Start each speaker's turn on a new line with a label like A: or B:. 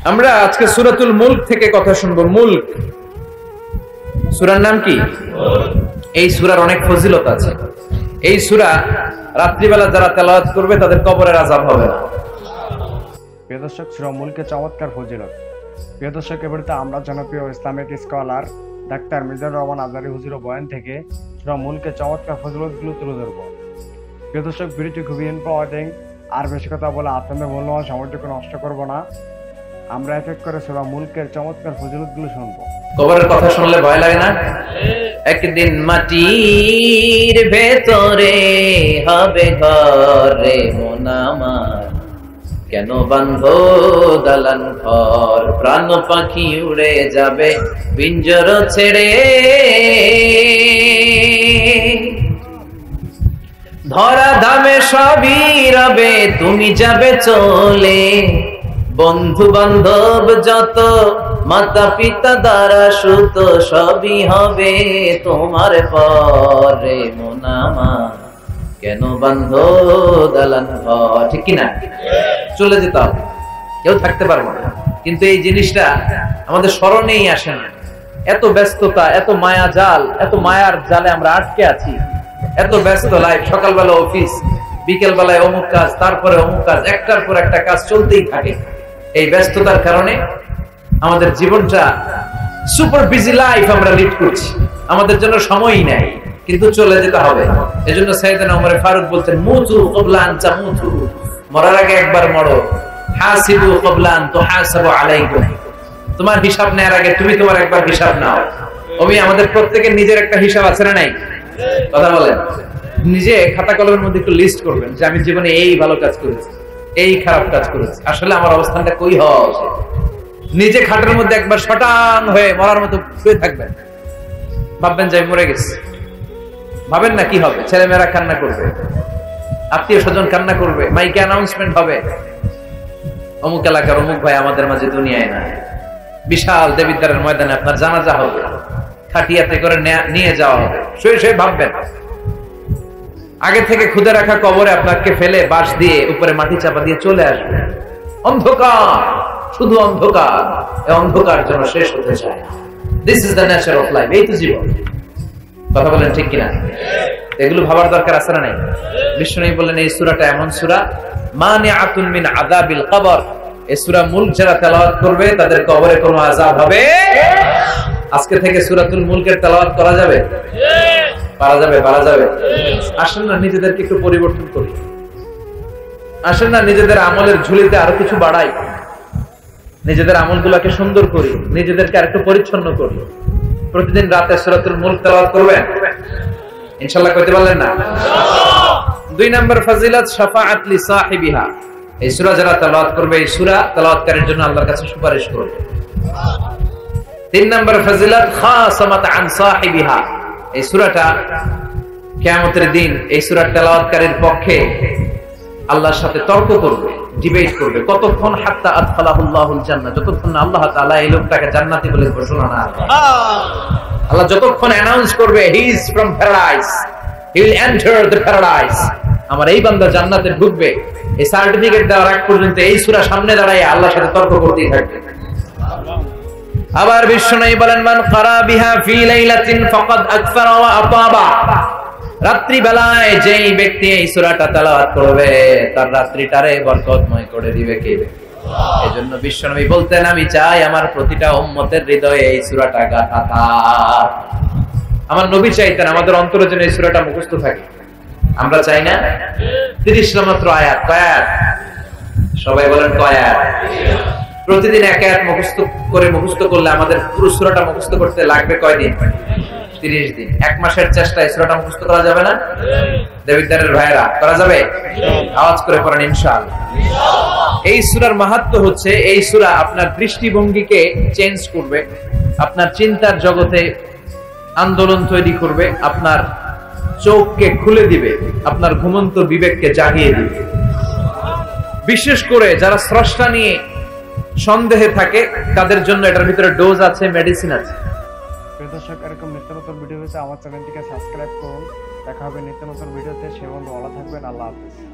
A: আমরা আজকে সূরাতুল মুলক থেকে কথা শুনবো। মুলক সূরার নাম কি? এই সূরার অনেক ফজিলত আছে। এই সূরা রাত্রিবেলা যারা তেলাওয়াত করবে তাদের কবরের আযাব হবে না।
B: প্রিয় দর্শক, সূরা মুলকের চমৎকার ফজিলত। প্রিয় দর্শক, এবারে আমরা জনপ্রিয় Islamic scholar doctor Mizanur Rahman Azhari হুজুরের বয়ান থেকে সূরা মুলকের চমৎকার ফজিলতগুলো তুলে ধরবো। প্রিয় দর্শক, ভিডিওটি খুবই ইম্পর্টেন্ট। আর বেশি কথা বলে আপনাদের মূল্যবান সময়টুকু নষ্ট করব না। আমরা এক এক করে সূরা মুলকের চমৎকার ফজিলতগুলো শুনবো।
A: কবরের কথা শুনলে ভয় লাগে না? একদিন মাটির ভেতরে হবে ঘর রে মন আমার, কেন বাঁধো দালান ঘর, প্রাণ পাখি উড়ে যাবে পিঞ্জর ছেড়ে, ধরা ধামে সবই রবে তুমি যাবে চলে, বন্ধু বান্ধব যত মাতা পিতা দ্বারা সুত সবই হবে তোমার পরে মন আমার, কেন বান্ধ দালান ঘর। ঠিক কিনা? চলে যেতে হবে, কেউ থাকতে পারবো না। কিন্তু এই জিনিসটা আমাদের স্মরণেই আসে না। এত ব্যস্ততা, এত মায়া জাল, এত মায়ার জালে আমরা আটকে আছি। এত ব্যস্ত লাইফ, সকালবেলা অফিস, বিকেল বেলায় অমুক কাজ, তারপরে অমুক কাজ, একটার পর একটা কাজ চলতেই থাকে। এই ব্যস্ততার কারণে আমাদের জীবনটা সুপার বিজি লাইফ আমরা লিড করছি, আমাদের জন্য সময়ই নাই। কিন্তু চলে যেতে হবে। এজন্য সাইয়েদনা ওমর ফারুক বলতেন, মুতু ক্বাবলা আন তামুতু, মরার আগে একবার মরো। হাসিবু ক্বাবলা আন তুহাসাবু আলাইকুম, তোমার হিসাব নেওয়ার আগে তুমি তোমার একবার হিসাব নাও। আমাদের প্রত্যেকের নিজের একটা হিসাব আছে না নাই? কথা বলেন। নিজে খাতা কলমের মধ্যে একটু লিস্ট করবেন যে আমি জীবনে এই ভালো কাজ করেছি, এই খারাপ কাজ করেছি, আসলে আমার অবস্থানটা কই হওয়া উচিত। নিজে খাটের মধ্যে একবার শটান হয়ে মরার মতো শুয়ে থাকবেন, ভাববেন যে আমি মরে গেছি। ভাবেন না কি হবে? ছেলেমেয়েরা কান্না করবে, আত্মীয় স্বজন কান্না করবে, মাইকে অ্যানাউন্সমেন্ট হবে, অমুক এলাকার অমুক ভাই আমাদের মাঝে দুনিয়ায় নাই। বিশাল দেবিদ্বারের ময়দানে আপনার জানাজা হবে, খাটিয়াতে করে নিয়ে যাওয়া হবে। শুয়ে শুয়ে ভাববেন, আগে থেকে খুদে রাখা কবরে আপনাকে ফেলে বাঁশ দিয়ে উপরে মাটি চাপা দিয়ে চলে আসবে। অন্ধকার, শুধু অন্ধকার। এই অন্ধকার যেন শেষ হতে চায় না। This is the nature of life. এই তো জীবন। কথা বলেন ঠিক কিনা? এগুলো ভাবার দরকার আছে না নাই? বিষ্ণু বললেন এই সূরাটা এমন সূরা, মানিআতুন মিন আযাবিল কবর। এই সূরা মুলক যারা তেলাওয়াত করবে তাদের কবরে কোনো আযাব হবে। আজকে থেকে সূরাতুল মুলকের তেলাওয়াত করা যাবে? পারা যাবে? পারা যাবে? আসেন না নিজেদেরকে একটু পরিবর্তন করি। আসেন না নিজেদের আমলের ঝুলিতে আরো কিছু বাড়াই, নিজেদের আমলগুলোকে সুন্দর করি, নিজেদেরকে আরেকটু পরিচ্ছন্ন করি। প্রতিদিন রাতে সূরাতুল মুলক তেলাওয়াত করবেন ইনশাআল্লাহ। করতে পারলেন না? 2 নম্বর ফজিলত, শাফাআত লি সাহিবিহা। এই সূরা যারা তেলাওয়াত করবে, এই সূরা তেলাওয়াতকারীর জন্য আল্লাহর কাছে সুপারিশ করবে। 3 নম্বর ফজিলত, খাসামাত আন সাহিবিহা। এই সূরাটা কিয়ামতের দিন এই সূরার তেলাওয়াতকারীর পক্ষে আল্লাহর সাথে তর্ক করবে, ডিবেট করবে। কতক্ষণ? হাত্তা আদখালাহুল্লাহুল জান্নাহ, যতক্ষণ না আল্লাহ তাআলা এই লোকটাকে জান্নাতি বলে ঘোষণা না করে। আল্লাহ যতক্ষণ অ্যানাউন্স করবে he is from paradise, he will enter the paradise, আমার এই বান্দা জান্নাতে ঢুকবে, এই সার্টিফিকেট দেওয়ার আগ পর্যন্ত এই সূরা সামনে দাঁড়ায় আল্লাহর সাথে তর্ক করতেই থাকবে। আবার বিশ্বনবী বলেন, মান ক্বারা বিহা ফি লাইলাতিন ফাকাদ আকফারা ওয়া আতাবা। রাত্রি বেলায় যেই ব্যক্তি এই সূরাটা তেলাওয়াত করবে তার রাত্রিটারে বরকতময় করে দিবে কে? এজন্য বিশ্বনবী বলতেন, আমি চাই আমার প্রতিটা উম্মতের হৃদয়ে এই সূরাটা গাঁথা থাক। আমার নবী চাইতেন আমাদের অন্তরে যেন এই সূরাটা মুখস্থ থাকে। আমরা চাই না? 30 মাত্র আয়াত। কয় আয়াত? সবাই বলেন কয় আয়াত? প্রতিদিন এক আয়াত মুখস্থ করলে আমাদের পুরো সূরাটা মুখস্থ করতে লাগবে কয়দিন? 30 দিন। 1 মাসের চেষ্টায় সূরাটা মুখস্থ করা যাবে না? দেবিদ্বারের ভাইরা করা যাবে? আওয়াজ করে পড়েন ইনশাআল্লাহ। এই সূরার মাহাত্ম্য হচ্ছে, এই সূরা আপনার দৃষ্টিভঙ্গিকে চেঞ্জ করবে, আপনার চিন্তার জগতে আন্দোলন তৈরি করবে, আপনার চোখকে খুলে দিবে, আপনার ঘুমন্ত বিবেককে জাগিয়ে দিবে। বিশেষ করে যারা স্রষ্টা নিয়ে সন্দেহে থাকে তাদের জন্য এটার ভিতরে ডোজ আছে, মেডিসিন আছে।
B: প্রিয় দর্শক, এরকম নিত্য নতুন ভিডিও পেতে আমার চ্যানেলটিকে সাবস্ক্রাইব করুন। দেখা হবে নিত্য নতুন ভিডিওতে। সে বন্ধু ভালো থাকবেন। আল্লাহ হাফেজ।